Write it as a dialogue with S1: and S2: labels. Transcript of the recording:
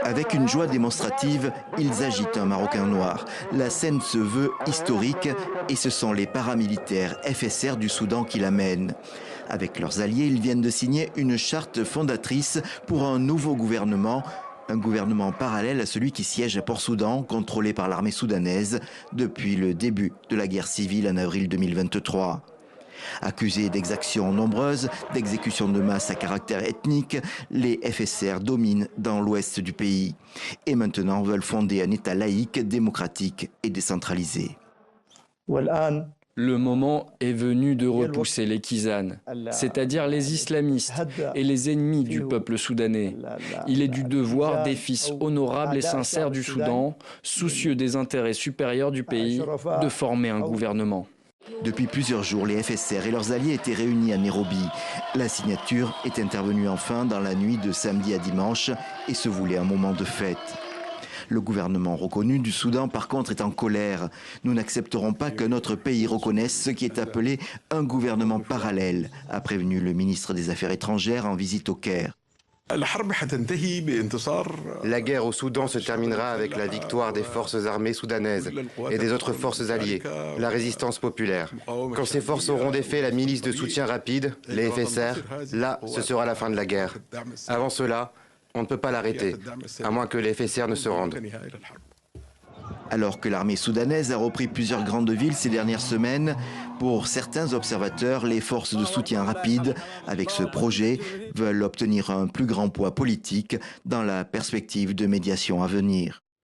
S1: Avec une joie démonstrative, ils agitent un Marocain noir. La scène se veut historique et ce sont les paramilitaires FSR du Soudan qui l'amènent. Avec leurs alliés, ils viennent de signer une charte fondatrice pour un nouveau gouvernement. Un gouvernement parallèle à celui qui siège à Port-Soudan, contrôlé par l'armée soudanaise depuis le début de la guerre civile en avril 2023. Accusés d'exactions nombreuses, d'exécutions de masse à caractère ethnique, les FSR dominent dans l'ouest du pays et maintenant veulent fonder un État laïque, démocratique et décentralisé.
S2: Le moment est venu de repousser les Kisanes, c'est-à-dire les islamistes et les ennemis du peuple soudanais. Il est du devoir des fils honorables et sincères du Soudan, soucieux des intérêts supérieurs du pays, de former un gouvernement.
S1: Depuis plusieurs jours, les FSR et leurs alliés étaient réunis à Nairobi. La signature est intervenue enfin dans la nuit de samedi à dimanche et se voulait un moment de fête. Le gouvernement reconnu du Soudan, par contre, est en colère. Nous n'accepterons pas que notre pays reconnaisse ce qui est appelé un gouvernement parallèle, a prévenu le ministre des Affaires étrangères en visite au Caire.
S3: La guerre au Soudan se terminera avec la victoire des forces armées soudanaises et des autres forces alliées, la résistance populaire. Quand ces forces auront défait la milice de soutien rapide, les FSR, là, ce sera la fin de la guerre. Avant cela, on ne peut pas l'arrêter, à moins que les FSR ne se rendent.
S1: Alors que l'armée soudanaise a repris plusieurs grandes villes ces dernières semaines, pour certains observateurs, les forces de soutien rapide, avec ce projet, veulent obtenir un plus grand poids politique dans la perspective de médiation à venir.